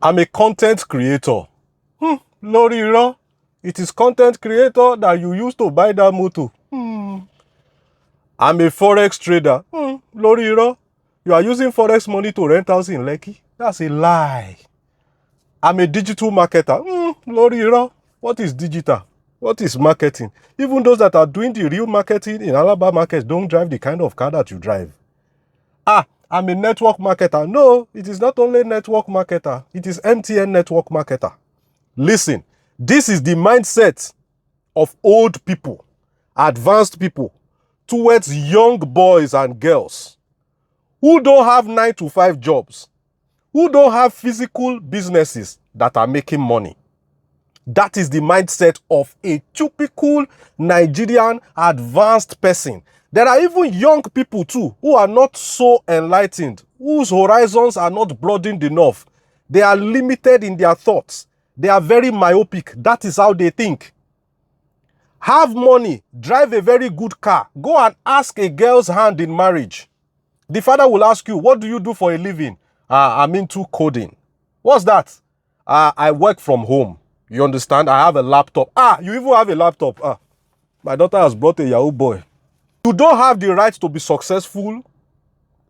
I'm a content creator. Lori, you know, it is content creator that you use to buy that motor. I'm a Forex trader. Lori, you know, you are using Forex money to rent house in Lekki. That's a lie. I'm a digital marketer. Lori, you know, what is digital? What is marketing? Even those that are doing the real marketing in Alaba markets don't drive the kind of car that you drive. I'm a network marketer. No, it is not only network marketer. It is MTN network marketer. Listen, this is the mindset of old people, advanced people, towards young boys and girls who don't have 9-to-5 jobs, who don't have physical businesses that are making money. That is the mindset of a typical Nigerian advanced person. There are even young people too who are not so enlightened, whose horizons are not broadened enough. They are limited in their thoughts. They are very myopic. That is how they think. Have money, drive a very good car, go and ask a girl's hand in marriage. The father will ask you, what do you do for a living? I'm into coding. What's that? I work from home. You understand? I have a laptop. You even have a laptop. My daughter has brought a Yahoo boy. You don't have the right to be successful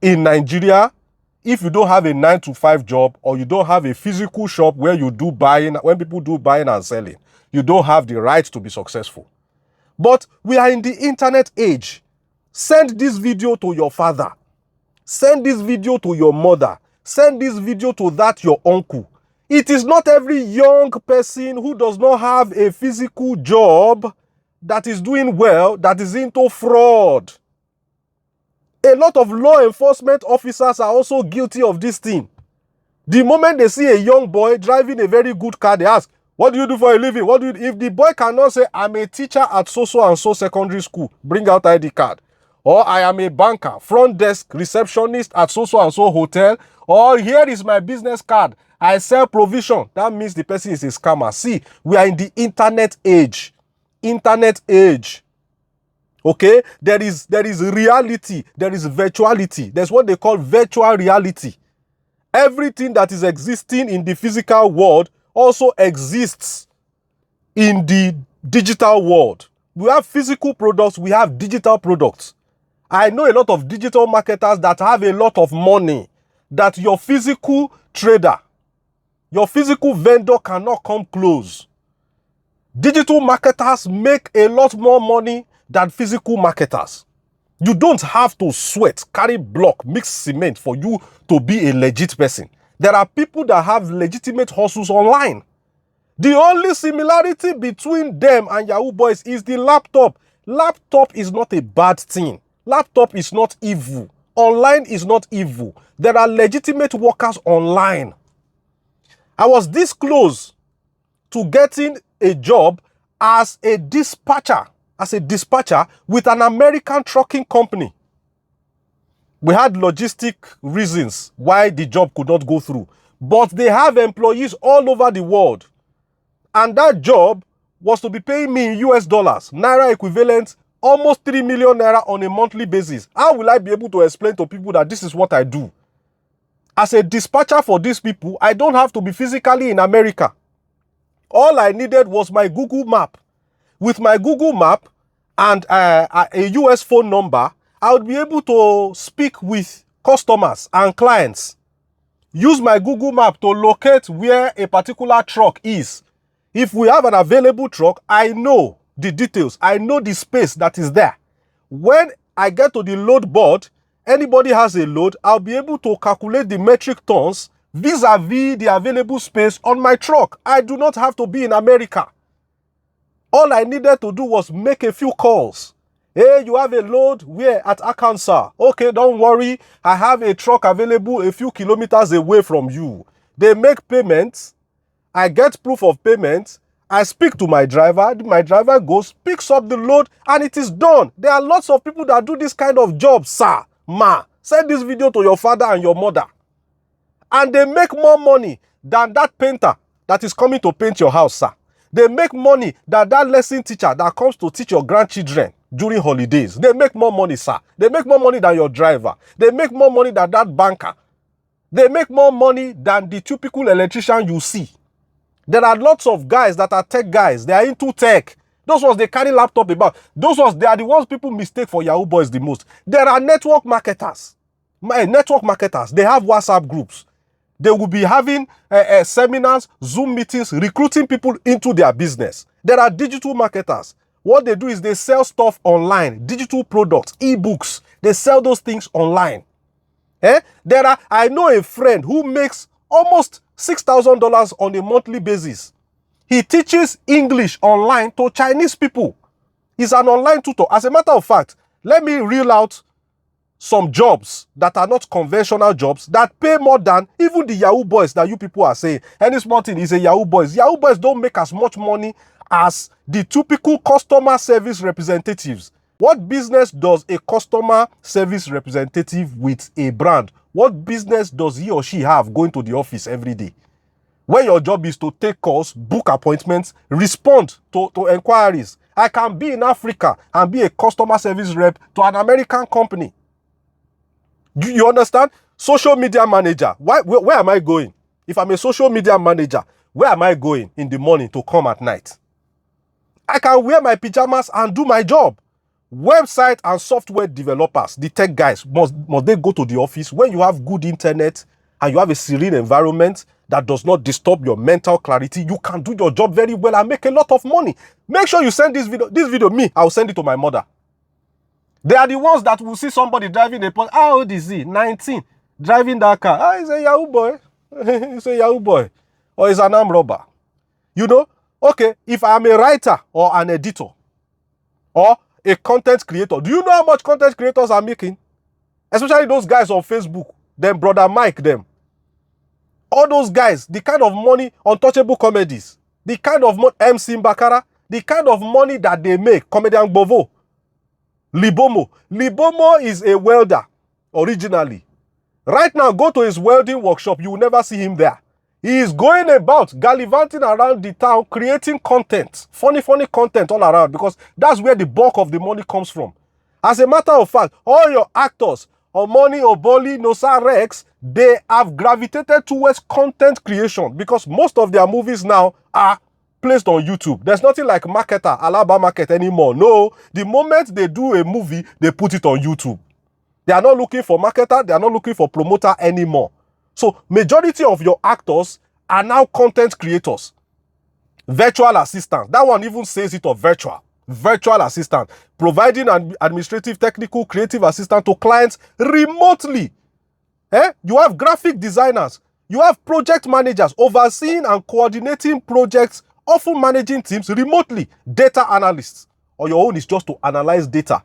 in Nigeria if you don't have a 9-to-5 job, or you don't have a physical shop where you do buying, when people do buying and selling. You don't have the right to be successful. But we are in the internet age. Send this video to your father. Send this video to your mother. Send this video to that your uncle. It is not every young person who does not have a physical job that is doing well, that is into fraud. A lot of law enforcement officers are also guilty of this thing. The moment they see a young boy driving a very good car, they ask, what do you do for a living? If the boy cannot say, I'm a teacher at so and so secondary school, bring out ID card. Or I am a banker, front desk receptionist at so and so hotel. Or here is my business card, I sell provision. That means the person is a scammer. See, we are in the internet age. Internet age. Okay? There is reality. There is virtuality. There's what they call virtual reality. Everything that is existing in the physical world also exists in the digital world. We have physical products, we have digital products. I know a lot of digital marketers that have a lot of money that your physical trader, your physical vendor cannot come close. Digital marketers make a lot more money than physical marketers. You don't have to sweat, carry block, mix cement for you to be a legit person. There are people that have legitimate hustles online. The only similarity between them and Yahoo boys is the laptop. Laptop is not a bad thing. Laptop is not evil. Online is not evil. There are legitimate workers online. I was this close to getting a job as a dispatcher with an American trucking company. We had logistic reasons why the job could not go through, but they have employees all over the world. And that job was to be paying me in US dollars, Naira equivalent, almost 3 million Naira on a monthly basis. How will I be able to explain to people that this is what I do? As a dispatcher for these people, I don't have to be physically in America. All I needed was my Google map. With my Google map and a US phone number, I would be able to speak with customers and clients. Use my Google map to locate where a particular truck is. If we have an available truck, I know the details. I know the space that is there. When I get to the load board, anybody has a load, I'll be able to calculate the metric tons vis-a-vis the available space on my truck. I do not have to be in America. All I needed to do was make a few calls. Hey, you have a load? Where? At Arkansas. Okay, don't worry. I have a truck available a few kilometers away from you. They make payments. I get proof of payment. I speak to my driver. My driver goes, picks up the load, and it is done. There are lots of people that do this kind of job, sir, ma. Send this video to your father and your mother. And they make more money than that painter that is coming to paint your house, sir. They make money than that lesson teacher that comes to teach your grandchildren during holidays. They make more money, sir. They make more money than your driver. They make more money than that banker. They make more money than the typical electrician you see. There are lots of guys that are tech guys. They are into tech. Those ones, they carry laptop about. Those ones, they are the ones people mistake for Yahoo boys the most. There are network marketers. Network marketers, they have WhatsApp groups. They will be having seminars, Zoom meetings, recruiting people into their business. There are digital marketers. What they do is they sell stuff online, digital products, ebooks. They sell those things online. I know a friend who makes almost $6,000 on a monthly basis. He teaches English online to Chinese people. He's an online tutor. As a matter of fact, let me reel out some jobs that are not conventional jobs that pay more than even the Yahoo boys that you people are saying. Any small thing is a Yahoo boys. Yahoo boys don't make as much money as the typical customer service representatives. What business does a customer service representative with a brand? What business does he or she have going to the office every day? Where your job is to take calls, book appointments, respond to inquiries. I can be in Africa and be a customer service rep to an American company. Do you understand? Social media manager. Where am I going? If I'm a social media manager, where am I going in the morning to come at night? I can wear my pajamas and do my job. Website and software developers, the tech guys, must they go to the office when you have good internet and you have a serene environment that does not disturb your mental clarity? You can do your job very well and make a lot of money. Make sure you send this video, me, I'll send it to my mother. They are the ones that will see somebody driving a Porsche. How old is he? 19. Driving that car. He's a Yahoo boy. He's a Yahoo boy. Or he's an armed robber. You know? Okay, if I'm a writer or an editor or a content creator, do you know how much content creators are making? Especially those guys on Facebook. Them Brother Mike, them. All those guys, the kind of money, Untouchable Comedies, the kind of MC Mbakara, the kind of money that they make, Comedian Bovo, Libomo. Libomo is a welder, originally. Right now, go to his welding workshop, you will never see him there. He is going about, gallivanting around the town, creating content, funny content all around, because that's where the bulk of the money comes from. As a matter of fact, all your actors, Omoni, Oboli, Nosa, Rex, they have gravitated towards content creation because most of their movies now are placed on YouTube. There's nothing like marketer, Alaba market anymore. No, the moment they do a movie, they put it on YouTube. They are not looking for marketer, they are not looking for promoter anymore. So majority of your actors are now content creators. Virtual assistants. That one even says it of virtual. Virtual assistant. Providing an administrative, technical, creative assistant to clients remotely. You have graphic designers. You have project managers overseeing and coordinating projects, often managing teams remotely. Data analysts. Or your own is just to analyze data.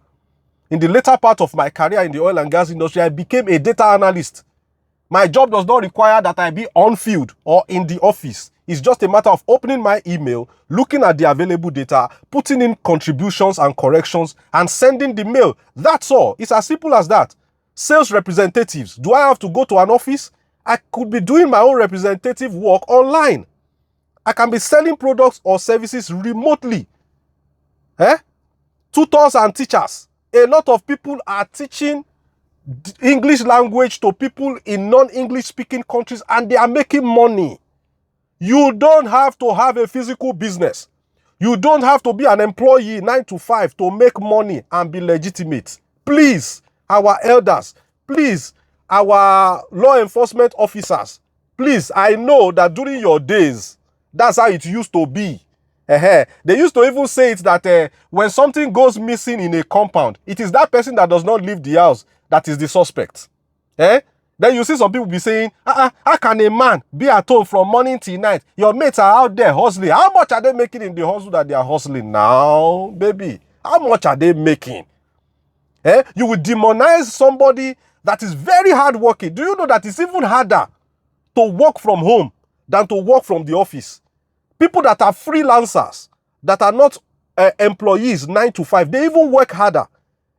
In the later part of my career in the oil and gas industry, I became a data analyst. My job does not require that I be on field or in the office. It's just a matter of opening my email, looking at the available data, putting in contributions and corrections, and sending the mail. That's all. It's as simple as that. Sales representatives. Do I have to go to an office? I could be doing my own representative work online. I can be selling products or services remotely. Tutors and teachers. A lot of people are teaching English language to people in non-English speaking countries and they are making money. You don't have to have a physical business. You don't have to be an employee 9 to 5 to make money and be legitimate. Please, our elders, please, our law enforcement officers, please, I know that during your days, that's how it used to be. They used to even say it that when something goes missing in a compound, it is that person that does not leave the house that is the suspect. Then you see some people be saying, how can a man be at home from morning till night? Your mates are out there hustling. How much are they making in the hustle that they are hustling now, baby? How much are they making? You will demonize somebody that is very hardworking. Do you know that it's even harder to work from home than to work from the office? People that are freelancers, that are not employees 9 to 5, they even work harder.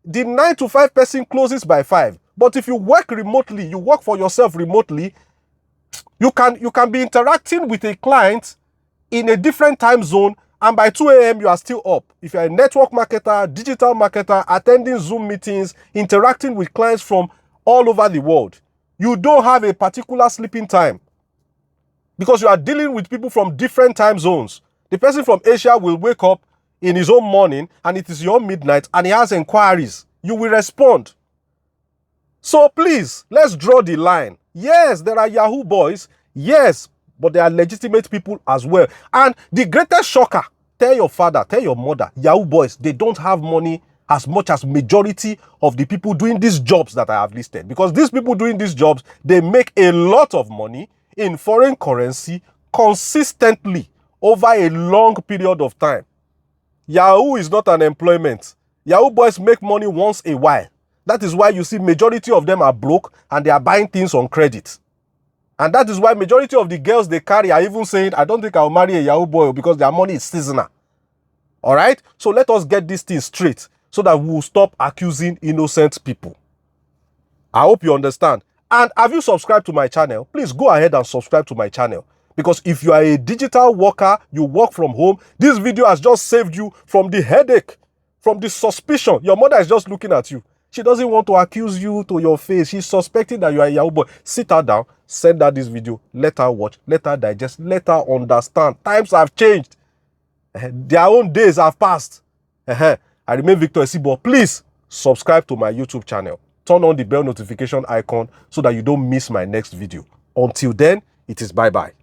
The 9 to 5 person closes by 5. But if you work remotely, you work for yourself remotely, you can be interacting with a client in a different time zone, and by 2 a.m. you are still up. If you're a network marketer, digital marketer, attending Zoom meetings, interacting with clients from all over the world, You don't have a particular sleeping time because you are dealing with people from different time zones. The person from Asia will wake up in his own morning and it is your midnight and he has inquiries. You will respond. So please, let's draw the line. Yes, there are Yahoo boys. Yes, but they are legitimate people as well. And the greatest shocker, tell your father, tell your mother, Yahoo boys, they don't have money as much as majority of the people doing these jobs that I have listed. Because these people doing these jobs, they make a lot of money in foreign currency consistently over a long period of time. Yahoo is not an employment. Yahoo boys make money once a while. That is why you see majority of them are broke and they are buying things on credit. And that is why majority of the girls they carry are even saying, I don't think I'll marry a Yahoo boy because their money is seasonal. All right? So let us get this thing straight so that we will stop accusing innocent people. I hope you understand. And have you subscribed to my channel? Please go ahead and subscribe to my channel. Because if you are a digital worker, you work from home, this video has just saved you from the headache, from the suspicion. Your mother is just looking at you. She doesn't want to accuse you to your face. She's suspecting that you are a Yahoo boy. Sit her down, send her this video, let her watch, let her digest, let her understand. Times have changed. Their own days have passed. I remain Victor Isibor. Please subscribe to my YouTube channel. Turn on the bell notification icon so that you don't miss my next video. Until then, it is bye-bye.